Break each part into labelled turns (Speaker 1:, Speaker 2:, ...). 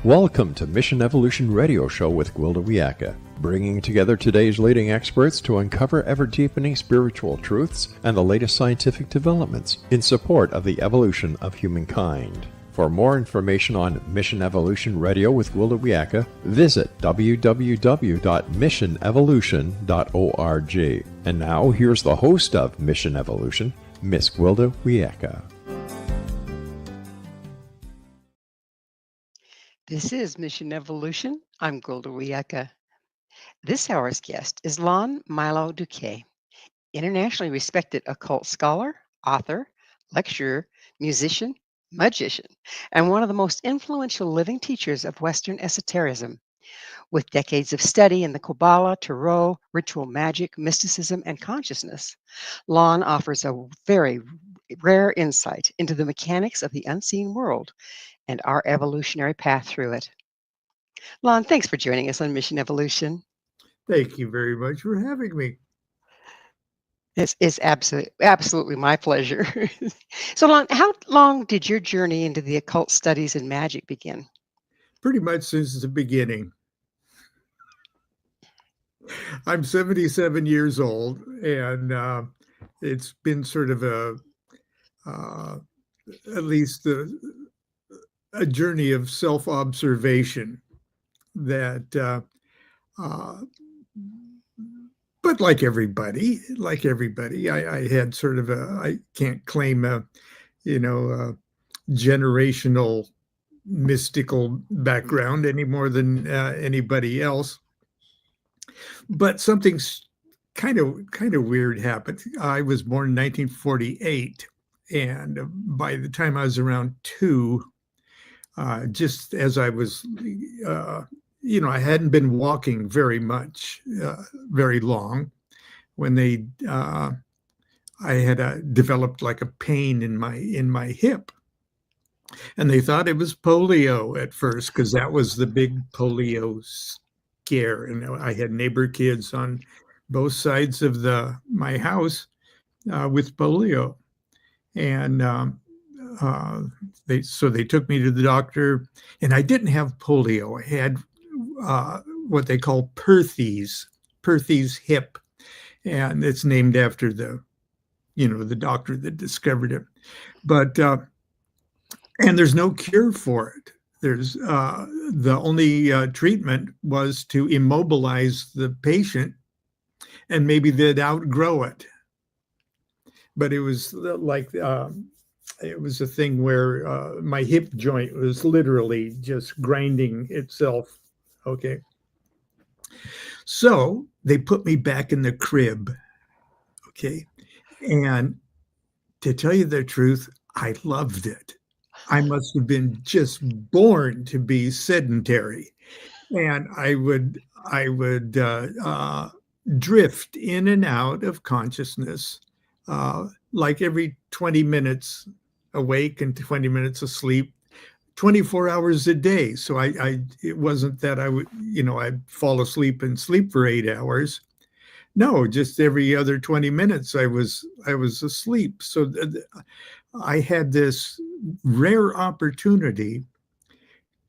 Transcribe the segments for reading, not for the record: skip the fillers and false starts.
Speaker 1: Welcome to Mission Evolution Radio Show with Gwilda Wiyaka, bringing together today's leading experts to uncover ever-deepening spiritual truths and the latest scientific developments in support of the evolution of humankind. For more information on Mission Evolution Radio with Gwilda Wiyaka, visit www.missionevolution.org. And now, here's the host of Mission Evolution, Miss Gwilda Wiyaka.
Speaker 2: This is Mission Evolution. I'm Gwilda Wiyaka. This hour's guest is Lon Milo DuQuette, internationally respected occult scholar, author, lecturer, musician, magician, and one of the most influential living teachers of Western esotericism. With decades of study in the Qabalah, Tarot, ritual magic, mysticism, and consciousness, Lon offers a very rare insight into the mechanics of the unseen world and our evolutionary path through it. Lon, thanks for joining us on Mission Evolution.
Speaker 3: Thank you very much for having me.
Speaker 2: It's absolutely my pleasure. So, Lon, how long did your journey into the occult studies and magic begin?
Speaker 3: Pretty much since the beginning. I'm 77 years old, and it's been sort of at least a journey of self-observation that, but like everybody, I had sort of I can't claim a generational mystical background any more than anybody else. But something's kind of weird happened. I was born in 1948, and by the time I was around 2, just as I was, I hadn't been walking very much, very long, when I had developed like a pain in my hip, and they thought it was polio at first because that was the big polio scare, and I had neighbor kids on both sides of my house with polio, and they took me to the doctor, and I didn't have polio. I had what they call Perthes hip, and it's named after the doctor that discovered it. But and there's no cure for it. There's the only treatment was to immobilize the patient, and maybe they'd outgrow it. But it was like it was a thing where my hip joint was literally just grinding itself. Okay. So they put me back in the crib. Okay. And to tell you the truth, I loved it. I must have been just born to be sedentary. And I would drift in and out of consciousness, like every 20 minutes awake and 20 minutes asleep, 24 hours a day. So it wasn't that I would, I'd fall asleep and sleep for 8 hours. No, just every other 20 minutes I was asleep. So I had this rare opportunity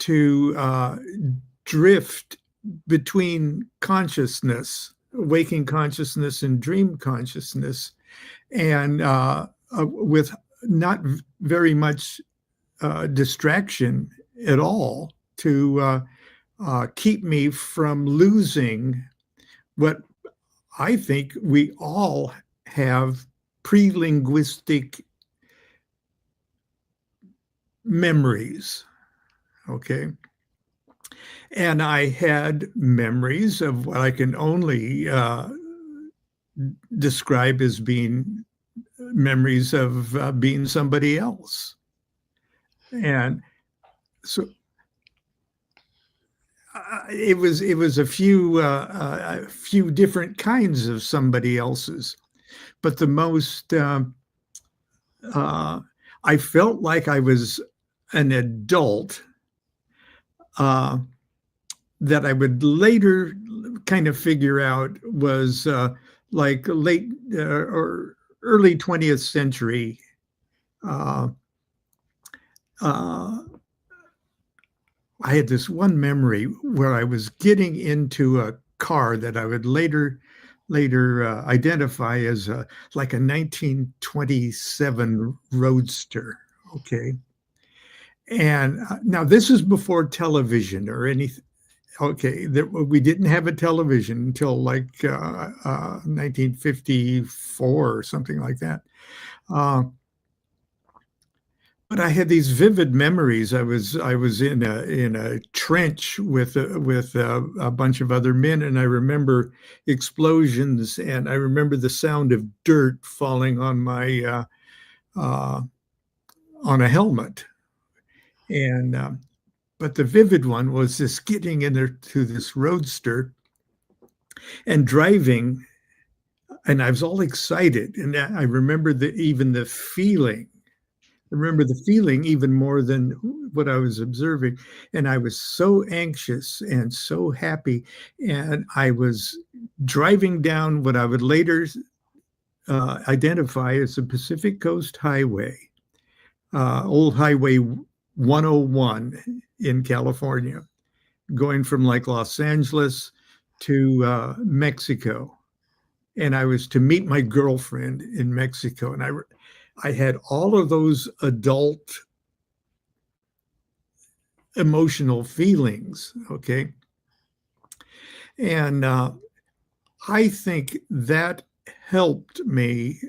Speaker 3: to drift between consciousness, waking consciousness and dream consciousness, and with not very much distraction at all to keep me from losing what I think we all have pre-linguistic memories. Okay. And I had memories of what I can only describe as being memories of being somebody else. And so it was a few different kinds of somebody else's, but the most I felt like I was an adult that I would later kind of figure out was like late or early 20th century I had this one memory where I was getting into a car that I would later identify as like a 1927 Roadster. Okay. And now this is before television or anything. Okay, we didn't have a television until like 1954 or something like that. But I had these vivid memories. I was in a trench with a bunch of other men, and I remember explosions, and I remember the sound of dirt falling on my on a helmet. And but the vivid one was this getting into this Roadster and driving, and I was all excited, and I remember even the feeling. I remember the feeling even more than what I was observing, and I was so anxious and so happy, and I was driving down what I would later identify as the Pacific Coast Highway, old Highway 101 in California, going from like Los Angeles to Mexico. And I was to meet my girlfriend in Mexico. And I had all of those adult emotional feelings. Okay. And I think that helped me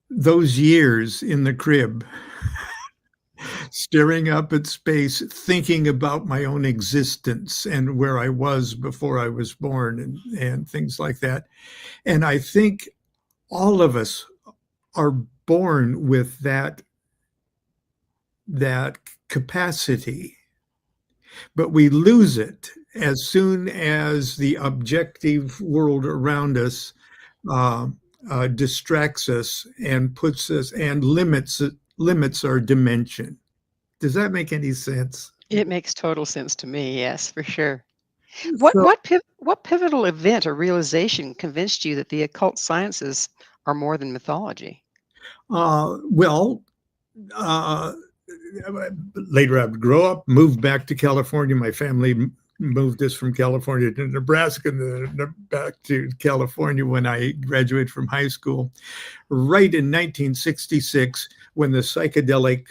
Speaker 3: those years in the crib, staring up at space, thinking about my own existence and where I was before I was born and things like that. And I think all of us are born with that capacity, but we lose it as soon as the objective world around us distracts us and puts us and limits our dimension. Does that make any sense?
Speaker 2: It makes total sense to me. Yes, for sure.
Speaker 3: So,
Speaker 2: What pivotal event or realization convinced you that the occult sciences are more than mythology?
Speaker 3: well, later I would grow up, move back to California. My family moved us from California to Nebraska, and then back to California when I graduated from high school. Right in 1966, when the psychedelic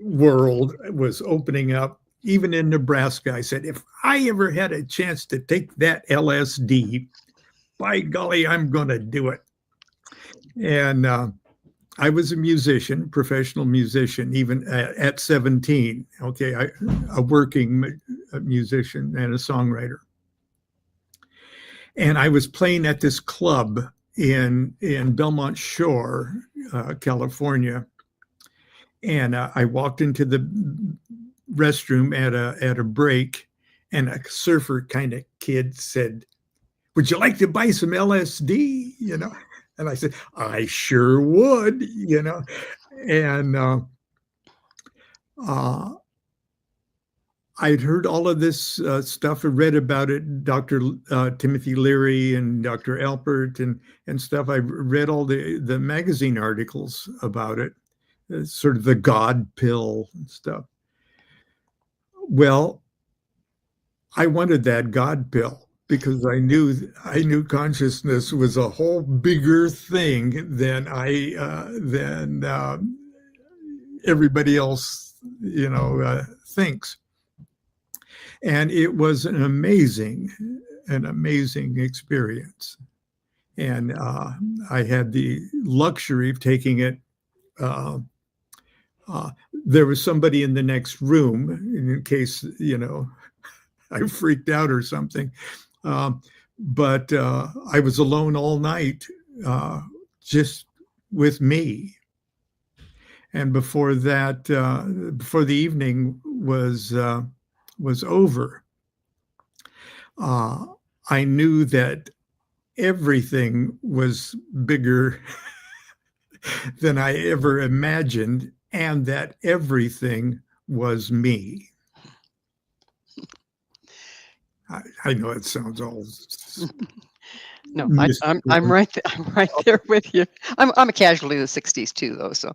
Speaker 3: world was opening up, even in Nebraska, I said, if I ever had a chance to take that LSD, by golly, I'm going to do it. And I was a musician, professional musician, even at 17. Okay, a working musician and a songwriter. And I was playing at this club in Belmont Shore, California. And I walked into the restroom at a break, and a surfer kind of kid said, "Would you like to buy some LSD?" And I said, "I sure would," And I'd heard all of this stuff and read about it, Dr. Timothy Leary and Dr. Alpert and stuff. I read all the magazine articles about it, sort of the God pill and stuff. Well, I wanted that God pill because I knew consciousness was a whole bigger thing than everybody else, thinks. And it was an amazing experience. And I had the luxury of taking it. There was somebody in the next room in case, I freaked out or something. But I was alone all night, just with me. And before that, before the evening was over, I knew that everything was bigger than I ever imagined, and that everything was me. I know it sounds all
Speaker 2: No, I'm right there. I'm right there with you. I'm a casualty of the '60s too, though. So,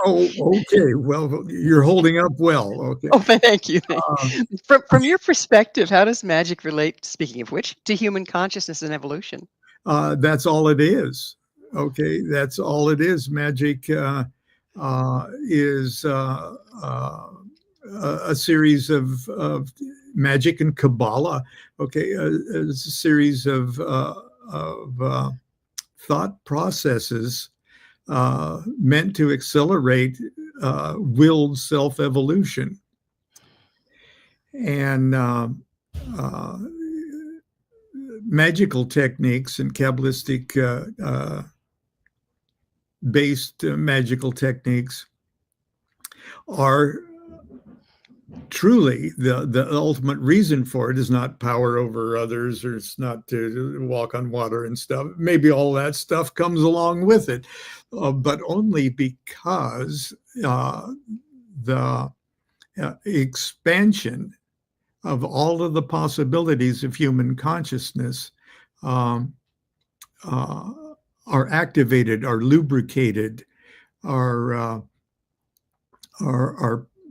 Speaker 3: Oh, okay. Well, you're holding up well. Okay.
Speaker 2: oh, thank you.
Speaker 3: Uh,
Speaker 2: From your perspective, how does magic relate? Speaking of which, to human consciousness and evolution?
Speaker 3: that's all it is. Okay, that's all it is. Magic is a series of magic and Qabalah. Okay, it's a series of thought processes meant to accelerate willed self-evolution. And magical techniques and Kabbalistic based magical techniques are truly the ultimate reason for it is not power over others, or it's not to walk on water and stuff. Maybe all that stuff comes along with it, but only because the expansion of all of the possibilities of human consciousness are activated, are lubricated, are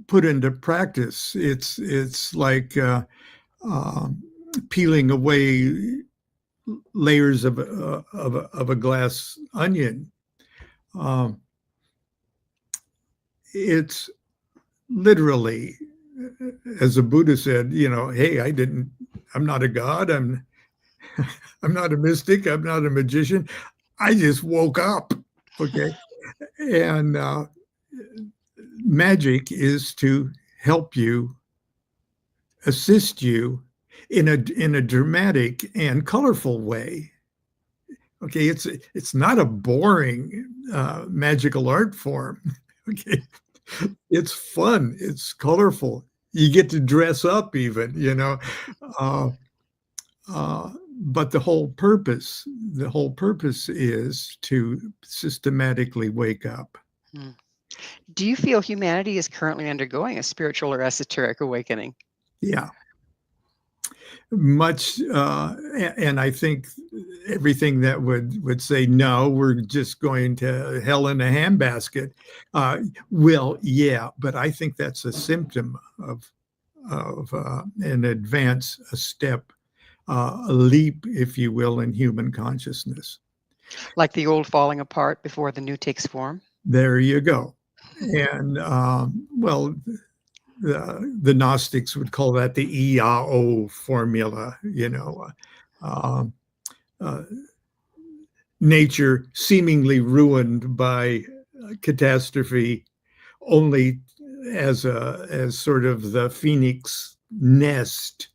Speaker 3: put into practice. It's like peeling away layers of a glass onion. It's literally, as the Buddha said, hey, I'm not a god. I'm not a mystic. I'm not a magician. I just woke up. Okay. And magic is to help you, assist you in a dramatic and colorful way. Okay, it's not a boring magical art form. Okay, it's fun. It's colorful. You get to dress up, even. But the whole purpose is to systematically wake up.
Speaker 2: Hmm. Do you feel humanity is currently undergoing a spiritual or esoteric awakening?
Speaker 3: Yeah. Much, and I think everything that would say, no, we're just going to hell in a handbasket. Well, yeah, but I think that's a symptom of an advance, a step, a leap, if you will, in human consciousness.
Speaker 2: Like the old falling apart before the new takes form?
Speaker 3: There you go. And, well, the Gnostics would call that the EAO formula, nature seemingly ruined by catastrophe, only as sort of the phoenix nest,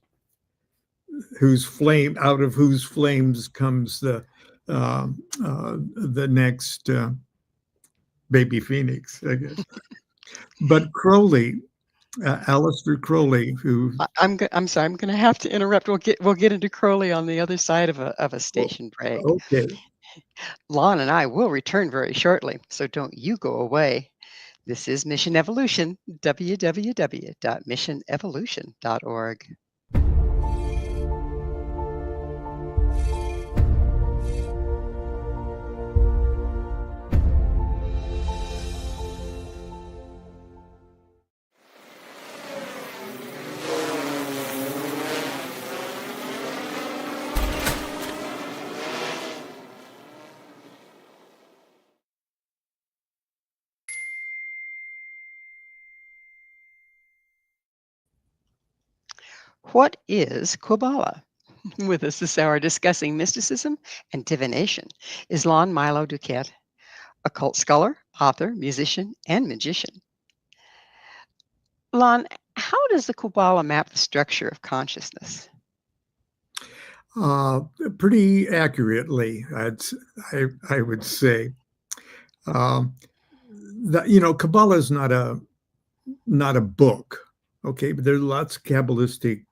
Speaker 3: out of whose flames comes the next baby phoenix, I guess. But Crowley, Aleister Crowley, who
Speaker 2: I'm sorry, I'm going to have to interrupt. We'll get into Crowley on the other side of a station break.
Speaker 3: Okay.
Speaker 2: Lon and I will return very shortly, so don't you go away. This is Mission Evolution, www.missionevolution.org. What is Qabalah? With us this hour discussing mysticism and divination is Lon Milo DuQuette, occult scholar, author, musician, and magician. Lon, how does the Qabalah map the structure of consciousness?
Speaker 3: Pretty accurately, I would say. Qabalah is not a book, okay, but there's lots of Kabbalistic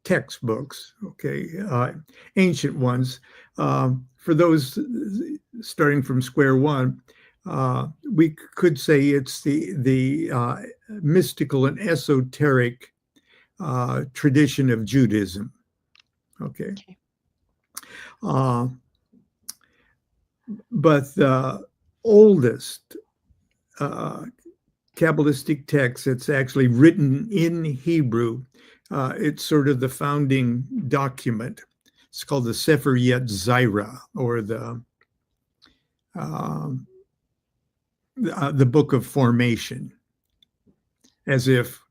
Speaker 3: textbooks, okay, ancient ones. For those starting from square one, we could say it's the mystical and esoteric tradition of Judaism. Okay. Uh, but the oldest Kabbalistic text that's actually written in Hebrew, it's sort of the founding document. It's called the Sefer Yetzirah, or the Book of Formation, as if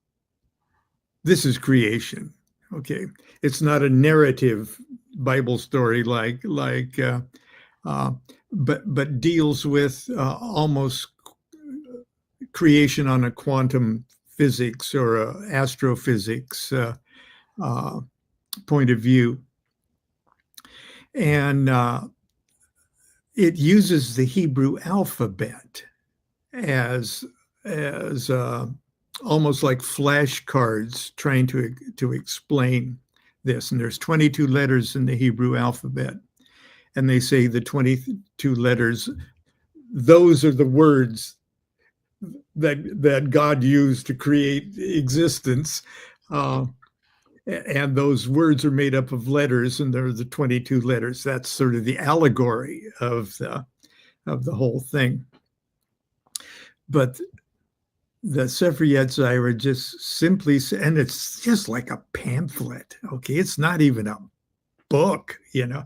Speaker 3: this is creation. Okay, it's not a narrative Bible story but deals with almost creation on a quantum physics or astrophysics point of view. And it uses the Hebrew alphabet as almost like flashcards trying to explain this. And there's 22 letters in the Hebrew alphabet. And they say the 22 letters, those are the words that God used to create existence. And those words are made up of letters, and they're the 22 letters. That's sort of the allegory of the whole thing. But the Sefer Yetzirah just simply, and it's just like a pamphlet. Okay, it's not even a book, you know.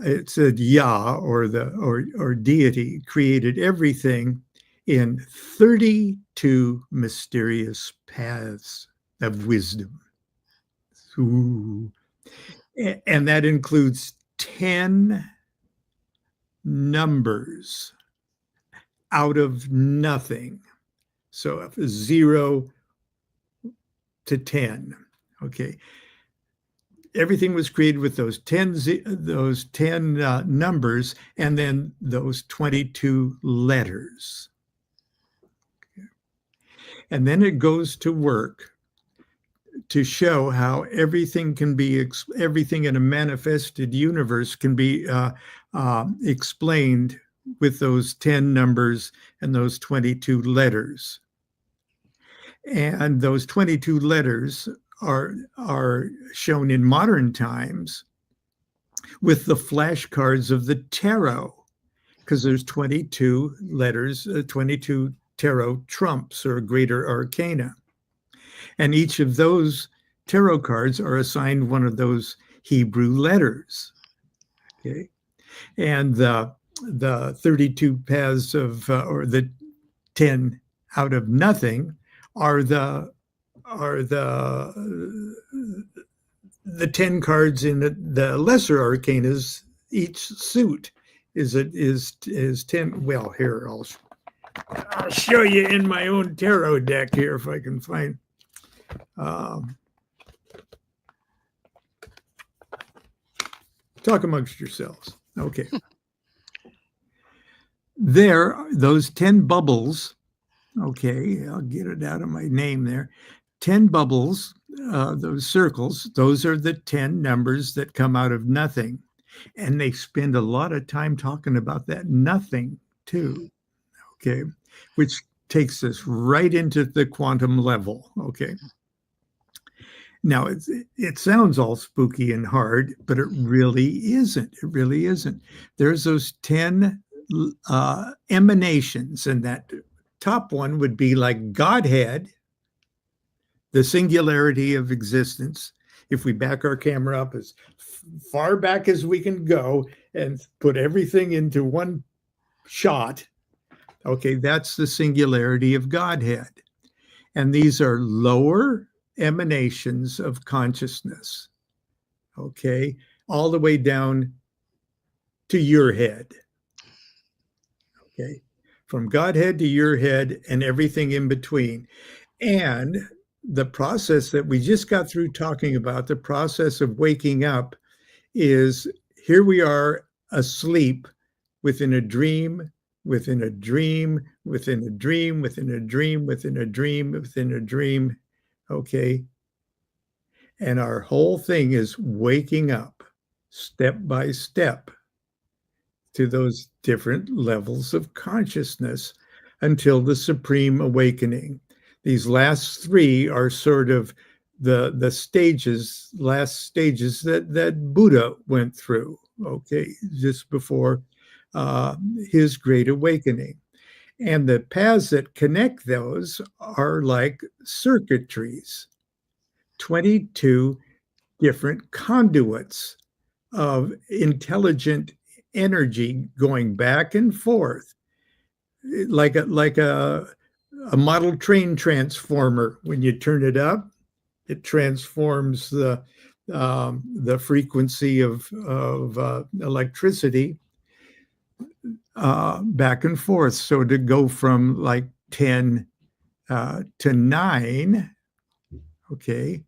Speaker 3: It said Yah, or deity, created everything in 32 mysterious paths of wisdom. Ooh. And that includes 10 numbers out of nothing. So 0 to 10. Okay. Everything was created with those 10 numbers, and then those 22 letters. And then it goes to work to show how everything in a manifested universe can be explained with those 10 numbers and those 22 letters. And those 22 letters are shown in modern times with the flashcards of the tarot, because there's 22 letters, 22 tarot trumps or greater arcana. And each of those tarot cards are assigned one of those Hebrew letters. Okay. And the 32 paths of, or the 10 out of nothing are the 10 cards in the lesser arcanas. Each suit is 10. Well, here, I'll show you in my own tarot deck here if I can find. Talk amongst yourselves. Okay. There, those 10 bubbles. Okay, I'll get it out of my name there. 10 bubbles, those circles, those are the 10 numbers that come out of nothing. And they spend a lot of time talking about that nothing too. Okay, which takes us right into the quantum level. Okay. Now, it sounds all spooky and hard, but it really isn't. It really isn't. There's those 10 emanations, and that top one would be like Godhead, the singularity of existence. If we back our camera up as far back as we can go and put everything into one shot, okay, that's the singularity of Godhead. And these are lower emanations of consciousness, okay, all the way down to your head, okay, from Godhead to your head and everything in between. And the process that we just got through talking about, the process of waking up, is here we are asleep within a dream, within a dream, within a dream, within a dream, within a dream, within a dream. Okay. And our whole thing is waking up step by step to those different levels of consciousness until the supreme awakening. These last three are sort of the stages, last stages that Buddha went through, okay, just before his great awakening. And the paths that connect those are like circuitries, 22 different conduits of intelligent energy going back and forth, like a model train transformer. When you turn it up, it transforms the frequency of electricity back and forth. So to go from like 10 to 9, okay,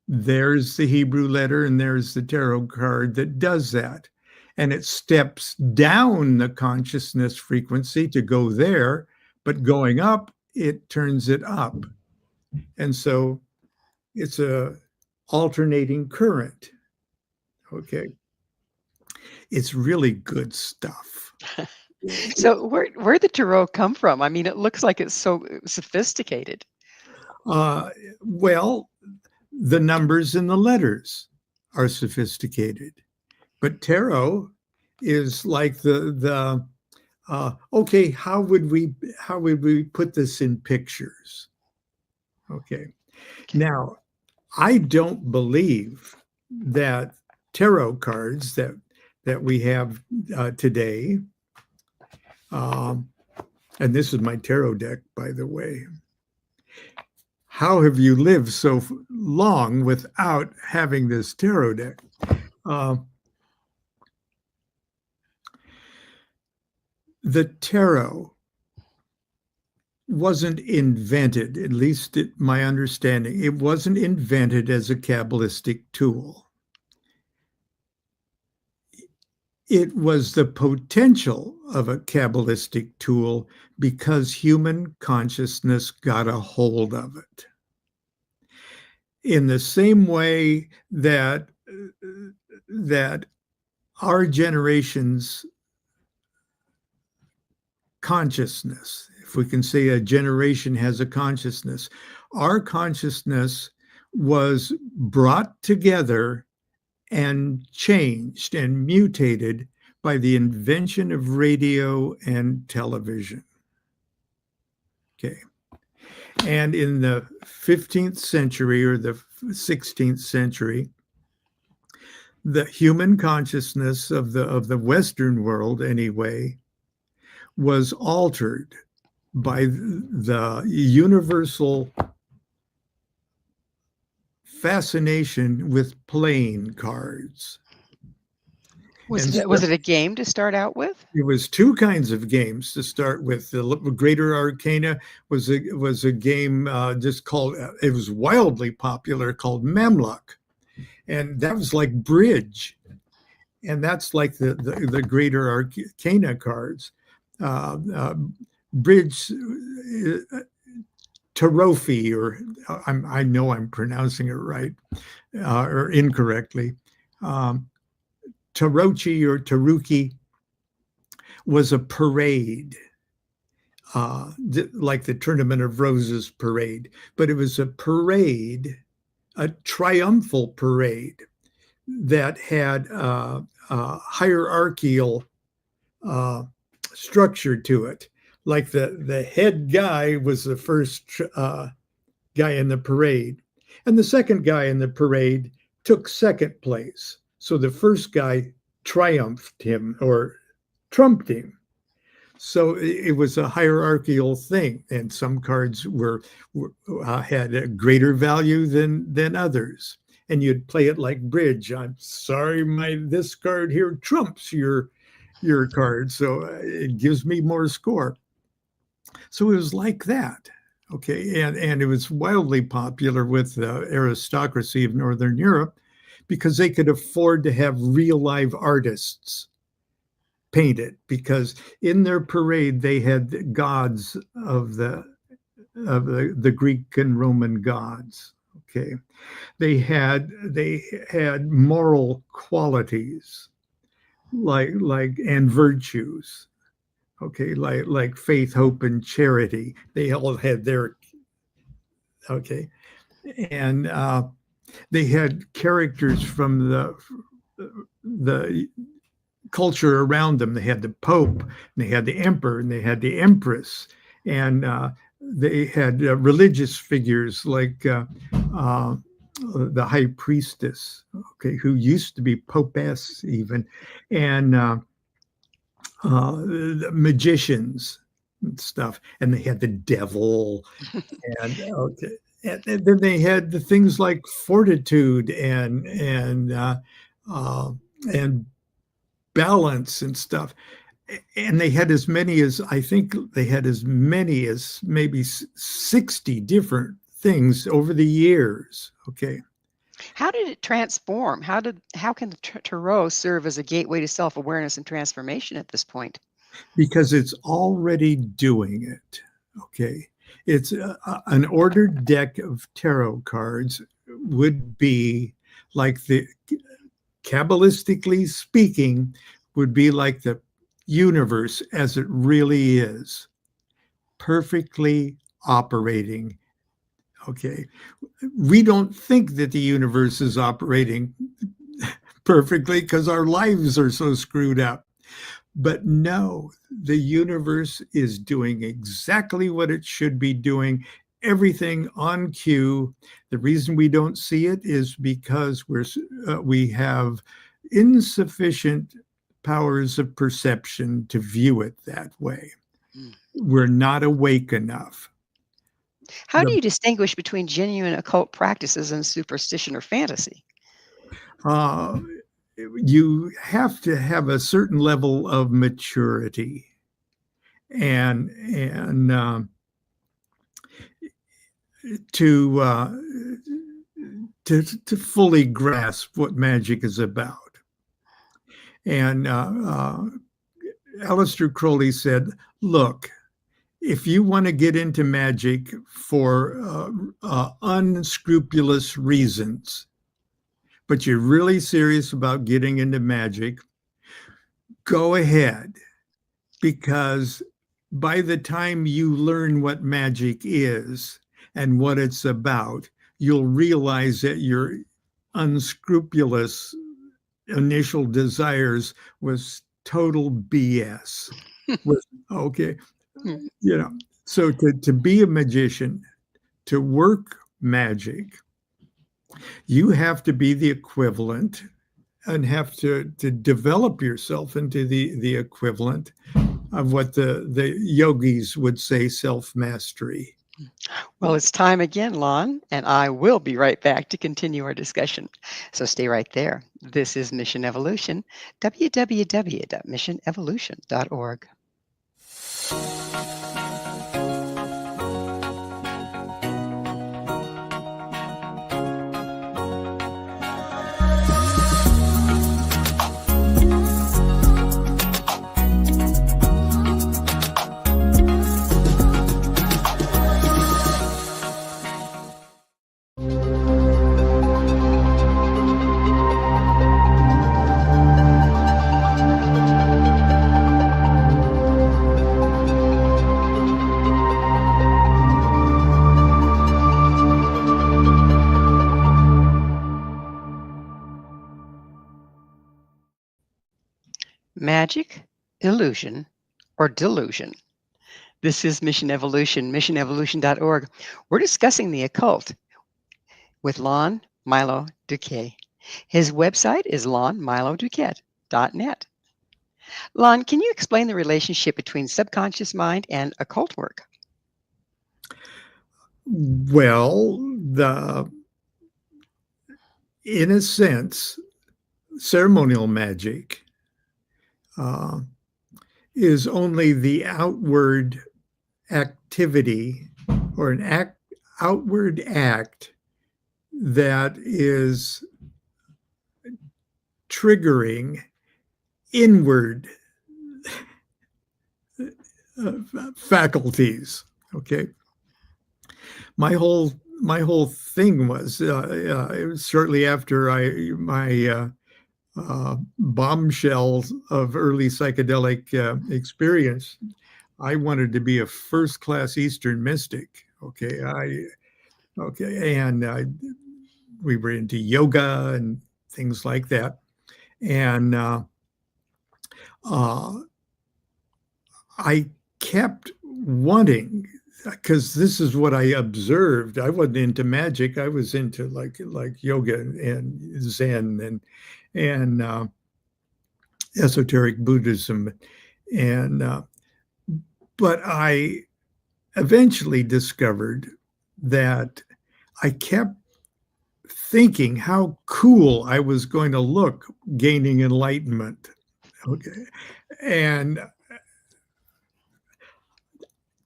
Speaker 3: there's the Hebrew letter and there's the tarot card that does that. And it steps down the consciousness frequency to go there, but going up, it turns it up. And so it's a alternating current. Okay. It's really good stuff.
Speaker 2: So where did tarot come from? I mean, it looks like it's so sophisticated.
Speaker 3: Well, the numbers and the letters are sophisticated, but tarot is like the okay, how would we put this in pictures? Okay. Now, I don't believe that tarot cards that we have today, and this is my tarot deck, by the way. How have you lived so long without having this tarot deck? The tarot wasn't invented, at least my understanding, it wasn't invented as a Kabbalistic tool. It was the potential of a Kabbalistic tool because human consciousness got a hold of it. In the same way that our generation's consciousness, if we can say a generation has a consciousness, our consciousness was brought together and changed and mutated by the invention of radio and television. Okay. And in the 15th century or the 16th century, the human consciousness of the Western world, anyway, was altered by the universal fascination with playing cards.
Speaker 2: Was it a game to start out with?
Speaker 3: It was two kinds of games to start with. The Greater Arcana was a game just called, it was wildly popular, called Memluck. And that was like bridge. And that's like the Greater Arcana cards. Bridge, Tarofi, or I know I'm pronouncing it right or incorrectly. Tarochi or Taruki was a parade, like the Tournament of Roses parade, but it was a parade, a triumphal parade that had a hierarchical structure to it. Like the head guy was the first guy in the parade, and the second guy in the parade took second place. So the first guy triumphed him or trumped him. So it was a hierarchical thing, and some cards had a greater value than others. And you'd play it like bridge. I'm sorry, this card here trumps your card, so it gives me more score. So it was like that. Okay, and it was wildly popular with the aristocracy of Northern Europe, because they could afford to have real live artists paint it, because in their parade they had gods of the Greek and Roman gods. Okay, they had moral qualities like and virtues. Okay, like faith, hope, and charity. They all had their, okay. and they had characters from the culture around them. They had the Pope, and they had the Emperor, and they had the Empress, and they had religious figures like the High Priestess, okay, who used to be Popess even, and the magicians and stuff, and they had the devil, and okay. And then they had the things like fortitude and balance and stuff. And they had as many as, I think they had as many as maybe 60 different things over the years. Okay.
Speaker 2: How did it transform? How can the tarot serve as a gateway to self-awareness and transformation at this point?
Speaker 3: Because it's already doing it. Okay. It's an ordered deck of tarot cards would be like the, Kabbalistically speaking, would be like the universe as it really is, perfectly operating. Okay. We don't think that the universe is operating perfectly because our lives are so screwed up. But no, the universe is doing exactly what it should be doing, everything on cue. The reason we don't see it is because we have insufficient powers of perception to view it that way. We're not awake enough.
Speaker 2: How do you distinguish between genuine occult practices and superstition or fantasy?
Speaker 3: You have to have a certain level of maturity and to fully grasp what magic is about. And Aleister Crowley said, look, if you want to get into magic for unscrupulous reasons, but you're really serious about getting into magic, go ahead, because by the time you learn what magic is and what it's about, you'll realize that your unscrupulous initial desires was total BS. Okay. You know, so to be a magician, to work magic, you have to be the equivalent and have to develop yourself into the equivalent of what the yogis would say, self-mastery.
Speaker 2: Well, it's time again, Lon, and I will be right back to continue our discussion. So stay right there. This is Mission Evolution, www.missionevolution.org. Magic, illusion, or delusion. This is Mission Evolution, missionevolution.org. We're discussing the occult with Lon Milo DuQuette. His website is lonmiloduquette.net. Lon, can you explain the relationship between subconscious mind and occult work?
Speaker 3: Well, in a sense, ceremonial magic is only the outward activity or an outward act that is triggering inward faculties. Okay. My whole thing was it was shortly after my bombshells of early psychedelic experience. I wanted to be a first-class Eastern mystic. Okay, Okay, and we were into yoga and things like that, and I kept wanting, because this is what I observed. I wasn't into magic. I was into like yoga and Zen and esoteric Buddhism, and but I eventually discovered that I kept thinking how cool I was going to look gaining enlightenment. Okay, and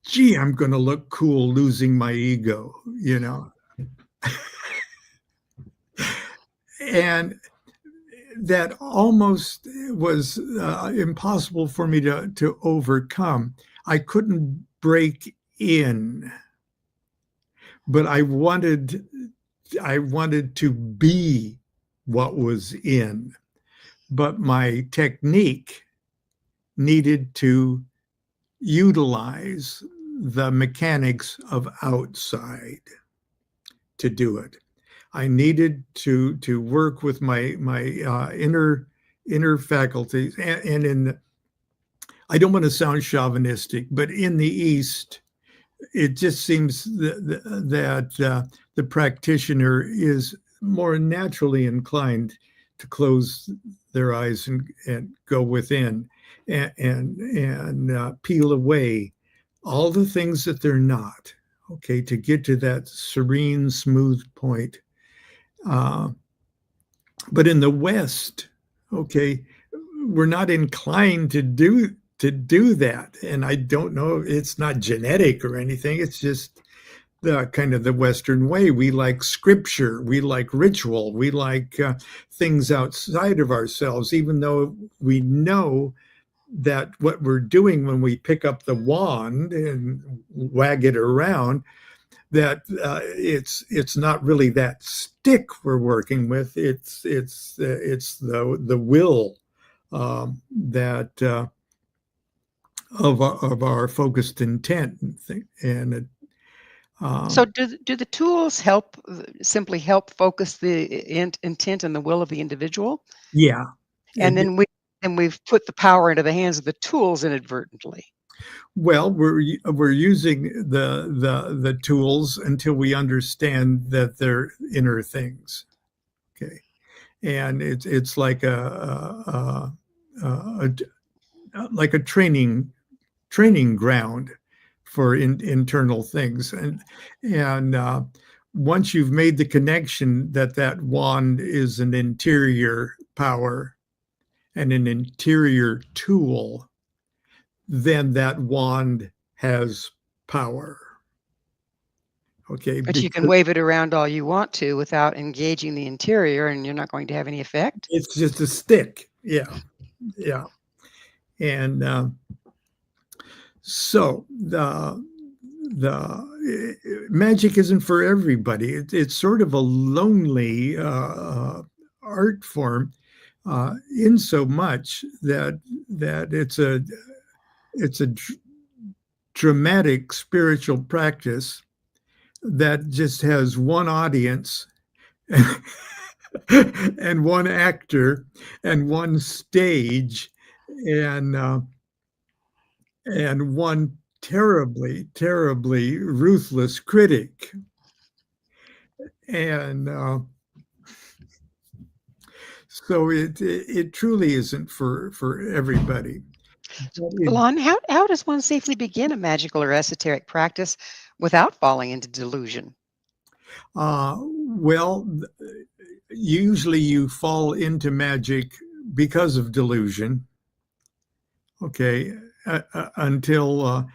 Speaker 3: gee, I'm going to look cool losing my ego, you know. And that almost was impossible for me to overcome. I couldn't break in, but I wanted to be what was in. But my technique needed to utilize the mechanics of outside to do it. I needed to work with my inner faculties, and in, I don't want to sound chauvinistic, but in the East, it just seems that the practitioner is more naturally inclined to close their eyes and go within and peel away all the things that they're not. Okay, to get to that serene, smooth point. But in the West, okay, we're not inclined to do that. And I don't know, it's not genetic or anything. It's just the kind of the Western way. We like scripture, we like ritual, we like things outside of ourselves, even though we know that what we're doing when we pick up the wand and wag it around, that it's not really that stick we're working with. It's the will that of our focused intent and
Speaker 2: So do the tools simply help focus the intent and the will of the individual?
Speaker 3: yeah.
Speaker 2: And then we've put the power into the hands of the tools inadvertently.
Speaker 3: Well, we're using the tools until we understand that they're inner things. Okay, and it's like a like a training ground for internal things, and once you've made the connection that wand is an interior power and an interior tool, then that wand has power. Okay.
Speaker 2: But you can wave it around all you want to without engaging the interior, and you're not going to have any effect.
Speaker 3: It's just a stick. Yeah. Yeah. And so the magic isn't for everybody. It's sort of a lonely art form, in so much that it's a dramatic spiritual practice that just has one audience and one actor and one stage and one terribly ruthless critic. And so it truly isn't for everybody.
Speaker 2: Lon, how does one safely begin a magical or esoteric practice without falling into delusion?
Speaker 3: Well, usually you fall into magic because of delusion. Okay, until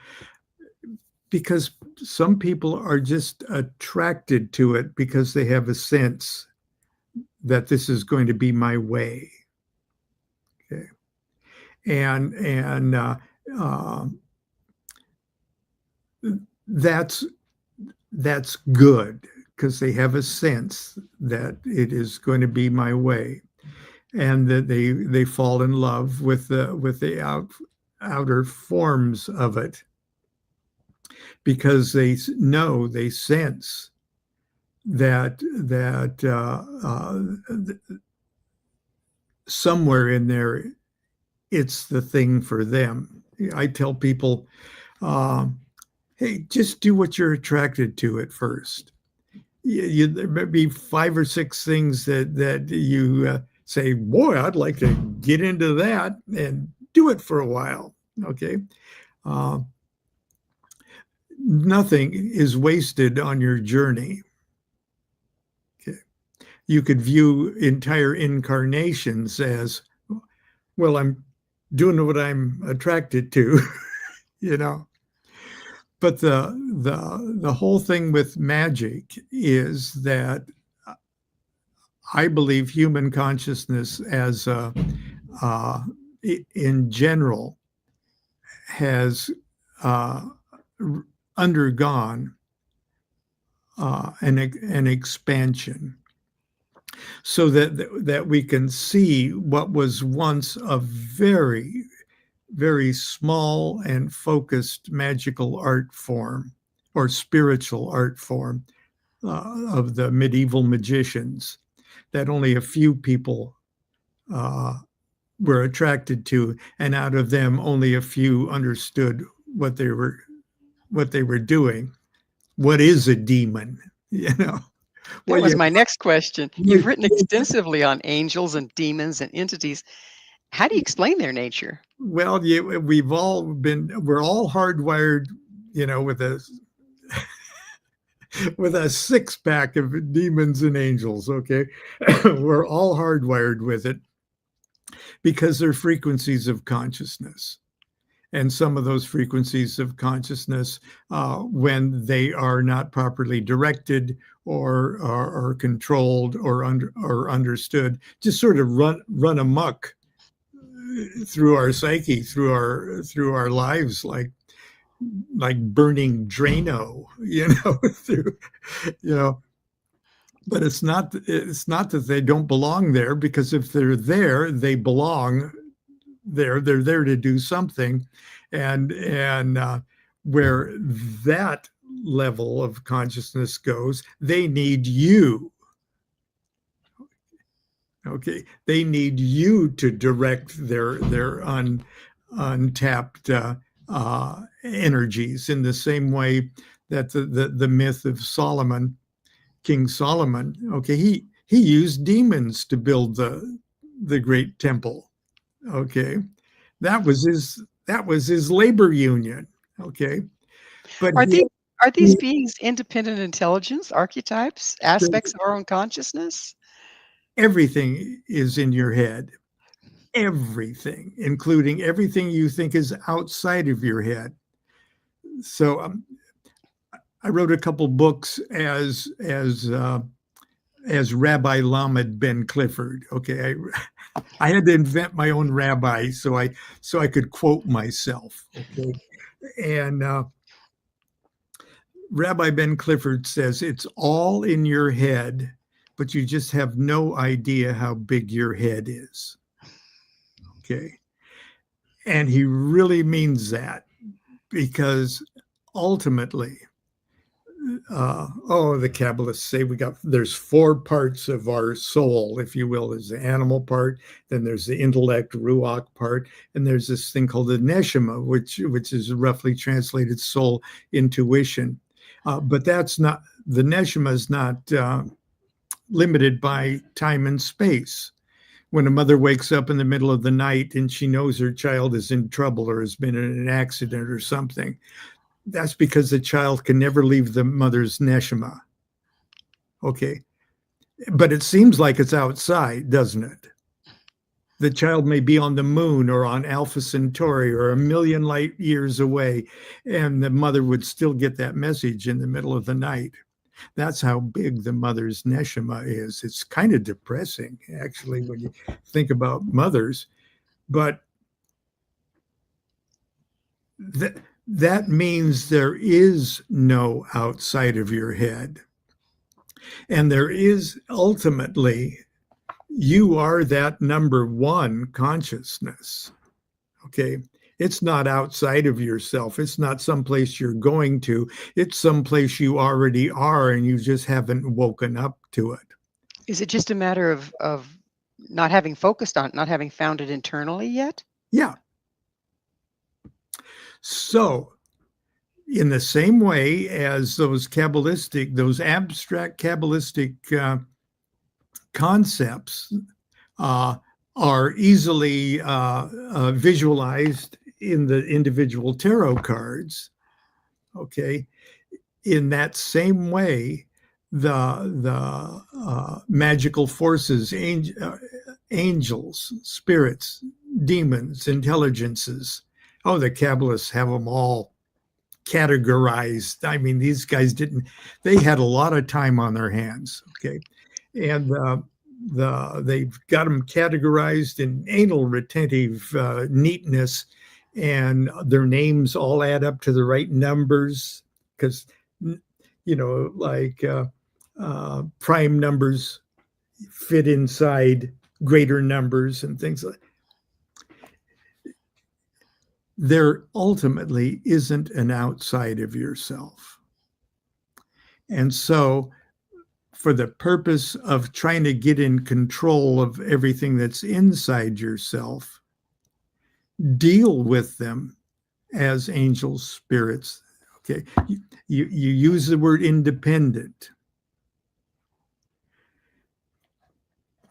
Speaker 3: because some people are just attracted to it because they have a sense that this is going to be my way. Okay, and that's good, because they have a sense that it is going to be my way, and that they fall in love with the outer forms of it, because they sense somewhere in there, it's the thing for them. I tell people, hey, just do what you're attracted to at first. There may be 5 or 6 things that you say, boy, I'd like to get into that, and do it for a while. Okay. Nothing is wasted on your journey. Okay. You could view entire incarnations as, well, I'm doing what I'm attracted to, you know. But the whole thing with magic is that I believe human consciousness as in general has undergone an expansion, so that we can see what was once a very, very small and focused magical art form or spiritual art form of the medieval magicians, that only a few people were attracted to, and out of them only a few understood what they were doing. What is a demon? You know.
Speaker 2: That was my next question. You've written extensively on angels and demons and entities. How do you explain their nature?
Speaker 3: Well, we're all hardwired, with a 6-pack of demons and angels. Okay. We're all hardwired with it because they're frequencies of consciousness. And some of those frequencies of consciousness, when they are not properly directed or controlled or understood, just sort of run amok through our psyche, through our lives, like burning Drano, But it's not that they don't belong there, because if they're there, they belong there. They're there to do something, and where that level of consciousness goes, they need you. Okay, they need you to direct their untapped energies, in the same way that the myth of Solomon, King Solomon. Okay, he used demons to build the great temple. Okay, that was his labor union. Okay, but
Speaker 2: are these beings independent intelligence, archetypes, aspects of our own consciousness?
Speaker 3: Everything is in your head. Everything, including everything you think is outside of your head. So I wrote a couple books as Rabbi Lamed Ben Clifford. Okay, I had to invent my own rabbi so I could quote myself. Okay, and Rabbi Ben Clifford says it's all in your head, but you just have no idea how big your head is. Okay, and he really means that, because ultimately, the Kabbalists say there's 4 parts of our soul, if you will. There's the animal part, then there's the intellect, ruach part, and there's this thing called the neshama, which is roughly translated soul, intuition. But that's not, the neshama is not limited by time and space. When a mother wakes up in the middle of the night and she knows her child is in trouble or has been in an accident or something, that's because the child can never leave the mother's neshama. Okay. But it seems like it's outside, doesn't it? The child may be on the moon or on Alpha Centauri or a million light years away, and the mother would still get that message in the middle of the night. That's how big the mother's neshama is. It's kind of depressing, actually, when you think about mothers. But that means there is no outside of your head. And there is, ultimately, you are that number one consciousness. Okay. It's not outside of yourself. It's not someplace you're going to. It's someplace you already are, and you just haven't woken up to it.
Speaker 2: Is it just a matter of not having focused on it, not having found it internally yet?
Speaker 3: Yeah. So, in the same way as those abstract Kabbalistic concepts are easily visualized in the individual tarot cards, okay, in that same way, the magical forces, angels, spirits, demons, intelligences, the Kabbalists have them all categorized. I mean, these guys they had a lot of time on their hands, okay? And they've got them categorized in anal retentive neatness, and their names all add up to the right numbers because, like prime numbers fit inside greater numbers and things like that. There ultimately isn't an outside of yourself. And so, for the purpose of trying to get in control of everything that's inside yourself, deal with them as angels, spirits. Okay, you use the word independent.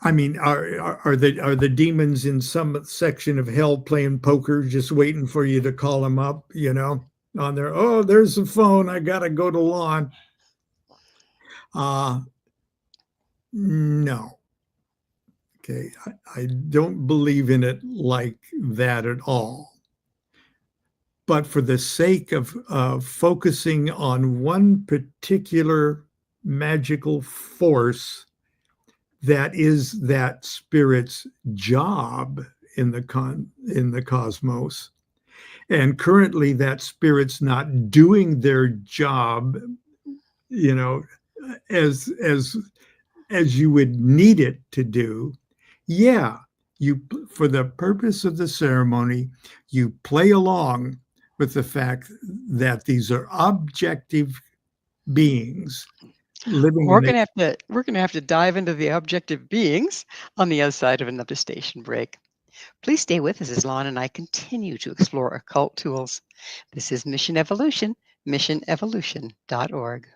Speaker 3: I mean, are the demons in some section of hell playing poker, just waiting for you to call them up? On their, oh, there's the phone. I gotta go to Lon. No. Okay, I don't believe in it like that at all. But for the sake of focusing on one particular magical force that is that spirit's job in the cosmos, and currently that spirit's not doing their job, as you would need it to do, for the purpose of the ceremony, you play along with the fact that these are objective beings living.
Speaker 2: We're gonna have to dive into the objective beings on the other side of another station break. Please stay with us as Lon and I continue to explore occult tools. This is Mission Evolution, missionevolution.org.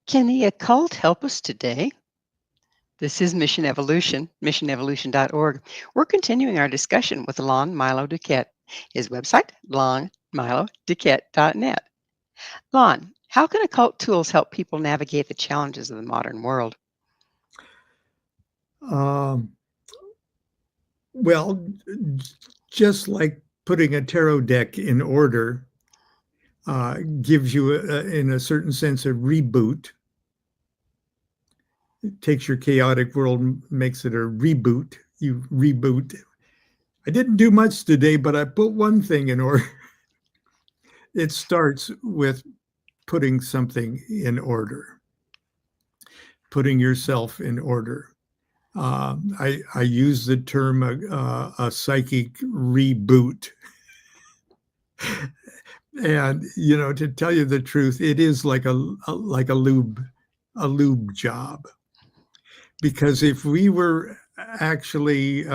Speaker 2: Can the occult help us today? This is Mission Evolution, missionevolution.org. We're continuing our discussion with Lon Milo DuQuette. His website, lonmiloduquette.net. Lon, how can occult tools help people navigate the challenges of the modern world?
Speaker 3: Well, just like putting a tarot deck in order gives you, in a certain sense, a reboot. It takes your chaotic world and makes it a reboot. You reboot. I didn't do much today, but I put one thing in order. It starts with putting something in order, putting yourself in order. I use the term a psychic reboot. And, to tell you the truth, it is like a lube job. Because if we were actually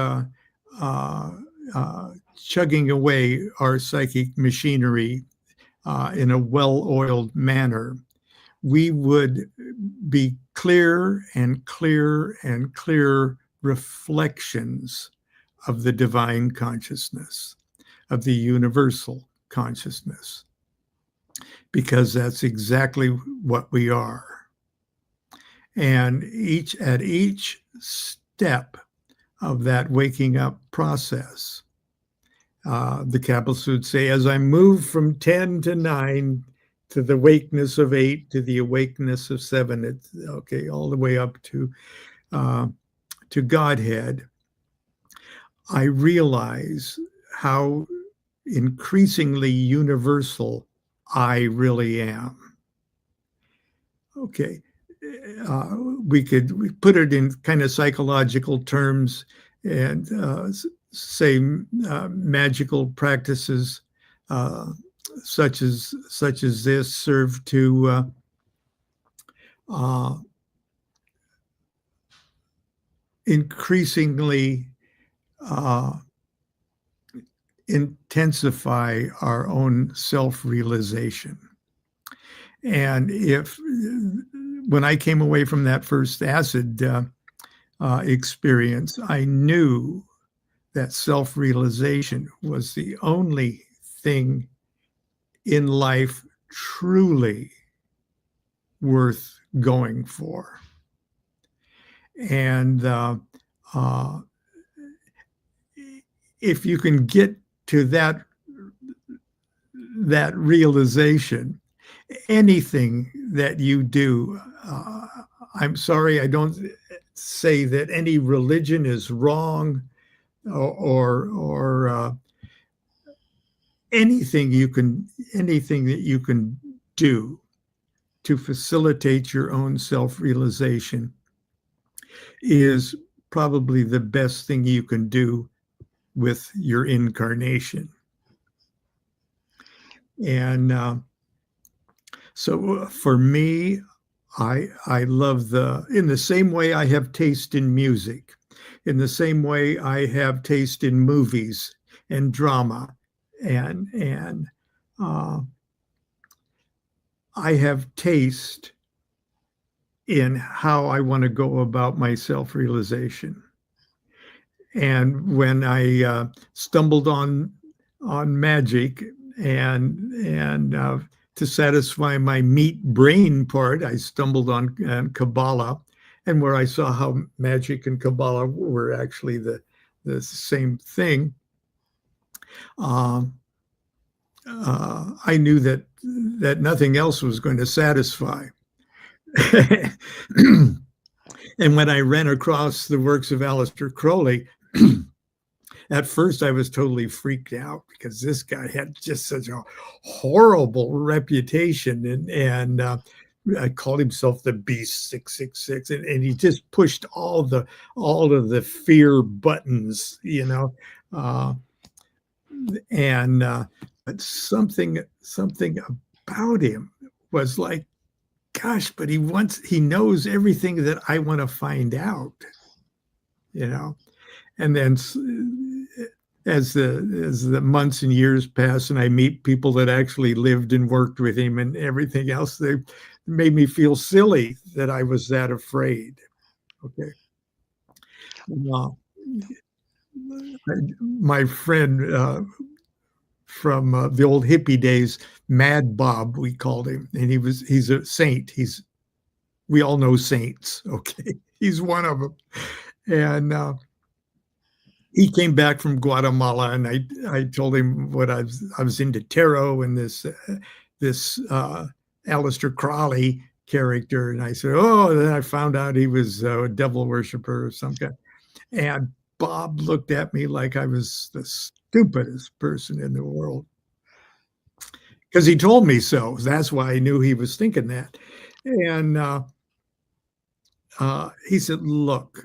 Speaker 3: chugging away our psychic machinery in a well-oiled manner, we would be clear and clear and clear reflections of the divine consciousness, of the universal consciousness, because that's exactly what we are. And at each step of that waking up process, the Kabbalists would say, as I move from 10 to 9, to the wakeness of 8, to the awakeness of 7. It's okay, all the way up to Godhead. I realize how increasingly universal I really am. Okay, we put it in kind of psychological terms and say magical practices such as this serve to increasingly intensify our own self-realization. And when I came away from that first acid experience, I knew that self-realization was the only thing in life truly worth going for. And if you can get to that realization, anything that you do, I'm sorry, I don't say that any religion is wrong or anything that you can do to facilitate your own self-realization is probably the best thing you can do with your incarnation. And so for me, I love in the same way I have taste in music, in the same way I have taste in movies and drama, and I have taste in how I want to go about my self-realization. And when I stumbled on magic and to satisfy my meat brain part, I stumbled on Qabalah, and where I saw how magic and Qabalah were actually the same thing. I knew that nothing else was going to satisfy. And when I ran across the works of Aleister Crowley, at first I was totally freaked out because this guy had just such a horrible reputation, and called himself the Beast 666, and he just pushed all of the fear buttons, you know, but something about him was like, gosh, but he knows everything that I want to find out, you know. And then as the months and years pass and I meet people that actually lived and worked with him and everything else, they made me feel silly that I was that afraid. Okay. My friend from the old hippie days, Mad Bob, we called him, and he's a saint. We all know saints. Okay. He's one of them. And he came back from Guatemala, and I told him what I was into tarot and this Aleister Crowley character, and I said, oh, then I found out he was a devil worshiper of some kind. And Bob looked at me like I was the stupidest person in the world, because he told me so. That's why I knew he was thinking that. And he said, look,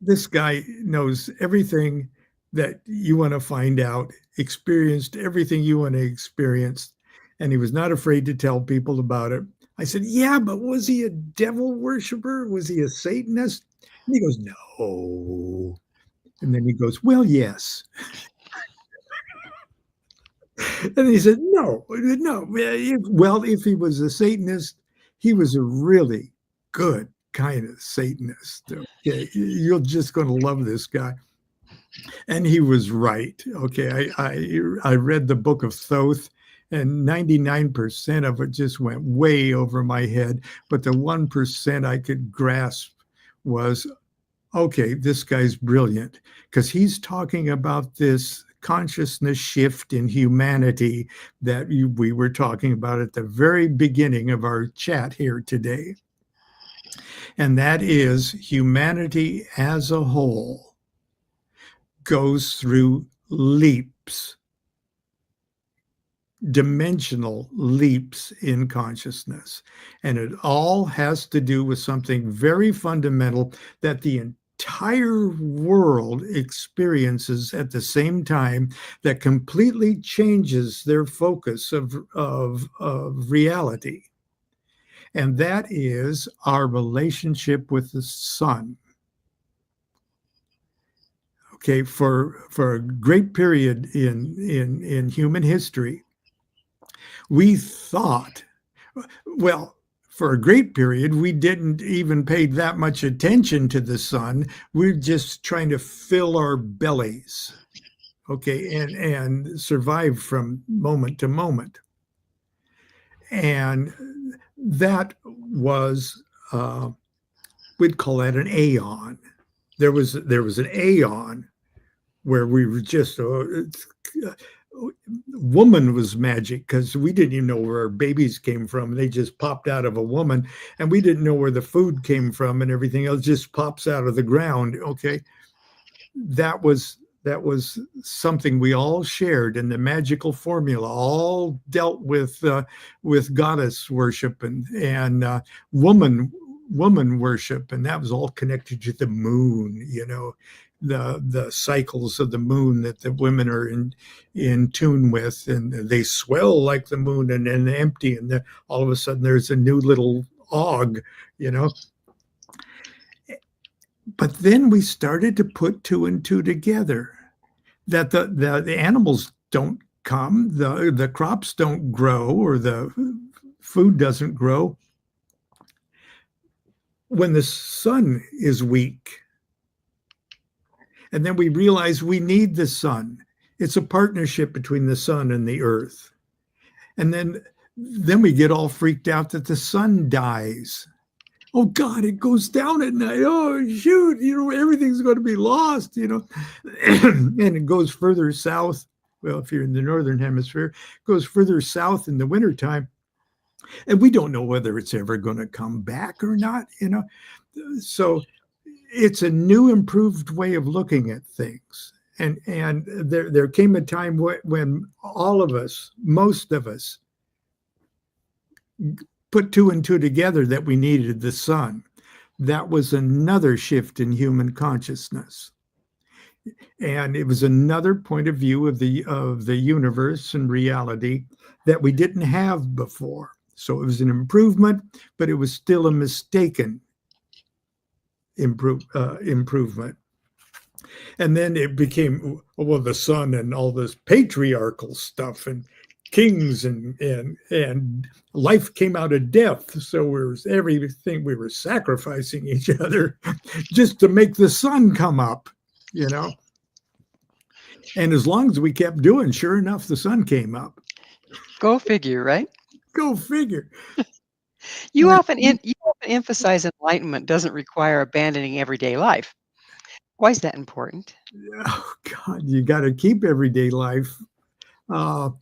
Speaker 3: this guy knows everything that you want to find out, experienced everything you want to experience, and he was not afraid to tell people about it. I said, yeah, but was he a devil worshiper? Was he a Satanist? And he goes, no. And then he goes, well, yes. And he said, no. Well, if he was a Satanist, he was a really good kind of Satanist. Okay, you're just going to love this guy. And he was right. Okay, I read the Book of Thoth, and 99% of it just went way over my head. But the 1% I could grasp was, okay, this guy's brilliant, because he's talking about this consciousness shift in humanity that we were talking about at the very beginning of our chat here today. And that is humanity as a whole goes through leaps, dimensional leaps in consciousness. And it all has to do with something very fundamental that the entire world experiences at the same time, that completely changes their focus of reality. And that is our relationship with the sun. Okay, for a great period in human history, we thought, well, for a great period, we didn't even pay that much attention to the sun. We're just trying to fill our bellies, okay, and survive from moment to moment. And that was, we'd call that an aeon. There was an aeon where we were just, woman was magic, because we didn't even know where our babies came from. They just popped out of a woman, and we didn't know where the food came from, and everything else just pops out of the ground. Okay, that was something we all shared, and the magical formula all dealt with goddess worship and woman worship, and that was all connected to the moon. The cycles of the moon that the women are in tune with, and they swell like the moon and empty, and then all of a sudden there's a new little og. But then we started to put two and two together, that the animals don't come, the crops don't grow, or the food doesn't grow when the sun is weak. And then we realize we need the sun. It's a partnership between the sun and the earth. And then we get all freaked out that the sun dies. Oh God, it goes down at night. Oh shoot, everything's going to be lost, and it goes further south. Well, if you're in the northern hemisphere, it goes further south in the wintertime. And we don't know whether it's ever going to come back or not, So it's a new, improved way of looking at things. And there came a time when all of us, most of us, put two and two together, that we needed the sun. That was another shift in human consciousness. And it was another point of view of the universe and reality that we didn't have before. So it was an improvement, but it was still a mistaken improvement. And then it became, well, the sun and all this patriarchal stuff and kings and life came out of death. So we were sacrificing each other just to make the sun come up, And as long as we kept doing, sure enough, the sun came up.
Speaker 2: Go figure, right?
Speaker 3: Go figure.
Speaker 2: You often emphasize enlightenment doesn't require abandoning everyday life. Why is that important?
Speaker 3: Oh God, you got to keep everyday life to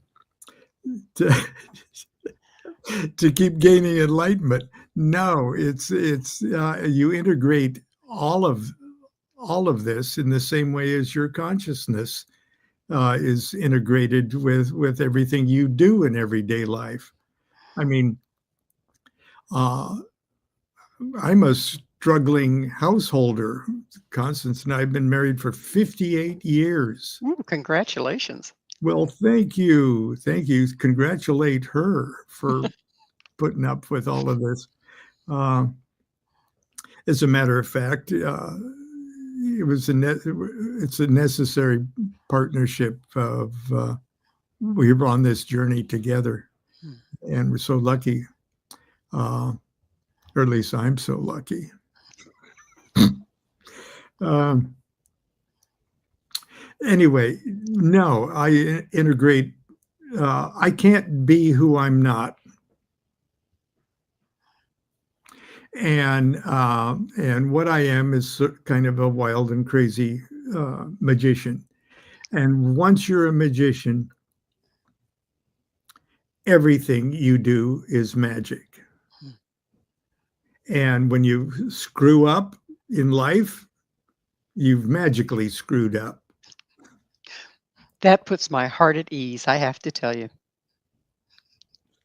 Speaker 3: keep gaining enlightenment. No, it's you integrate all of this in the same way as your consciousness is integrated with everything you do in everyday life. I mean, I'm a struggling householder. Constance and I have been married for 58 years.
Speaker 2: Ooh, congratulations.
Speaker 3: Well, thank you. Thank you. Congratulate her for putting up with all of this. As a matter of fact, it's a necessary partnership of we were on this journey together, and we're so lucky. Or at least I'm so lucky. Anyway, no, I integrate. I can't be who I'm not, and what I am is kind of a wild and crazy magician. And once you're a magician, everything you do is magic. And when you screw up in life, you've magically screwed up.
Speaker 2: That puts my heart at ease, I have to tell you.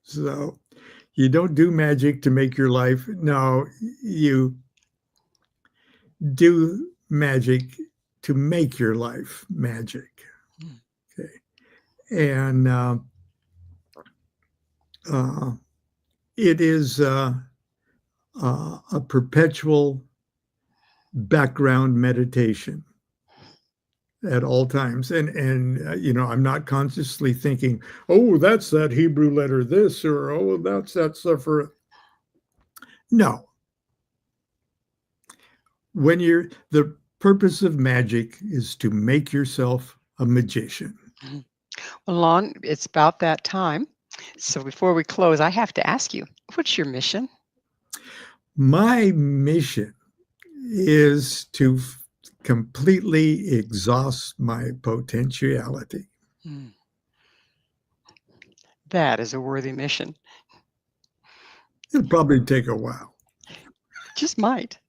Speaker 3: So you don't do magic to make your life. No, you do magic to make your life magic. Okay. And it is a perpetual background meditation at all times. And you know, I'm not consciously thinking, oh, that's that Hebrew letter this, or oh, that's that stuff. No. When the purpose of magic is to make yourself a magician.
Speaker 2: Well, Lon, it's about that time. So before we close, I have to ask you, what's your mission?
Speaker 3: My mission is to completely exhaust my potentiality.
Speaker 2: That is a worthy mission.
Speaker 3: It'll probably take a while.
Speaker 2: Just might.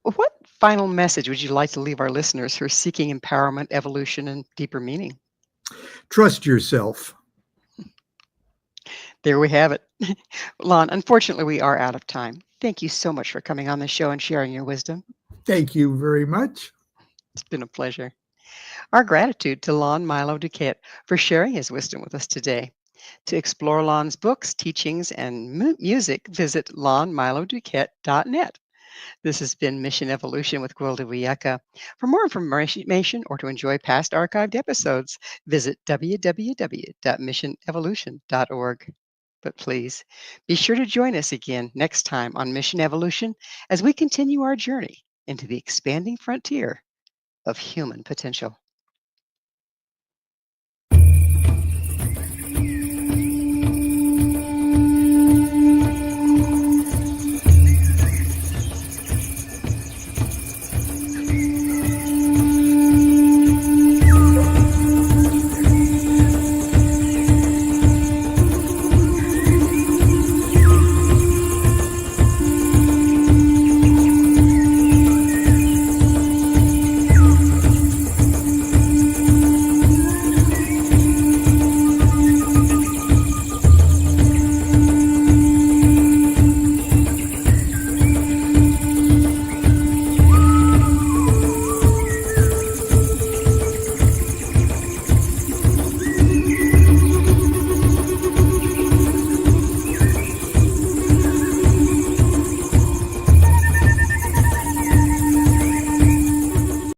Speaker 2: What final message would you like to leave our listeners who are seeking empowerment, evolution, and deeper meaning?
Speaker 3: Trust yourself.
Speaker 2: There we have it. Lon, unfortunately, we are out of time. Thank you so much for coming on the show and sharing your wisdom.
Speaker 3: Thank you very much.
Speaker 2: It's been a pleasure. Our gratitude to Lon Milo DuQuette for sharing his wisdom with us today. To explore Lon's books, teachings, and music, visit lonmiloduquette.net. This has been Mission Evolution with Gwilda Wiyaka. For more information or to enjoy past archived episodes, visit www.missionevolution.org. But please, be sure to join us again next time on Mission Evolution as we continue our journey into the expanding frontier of human potential.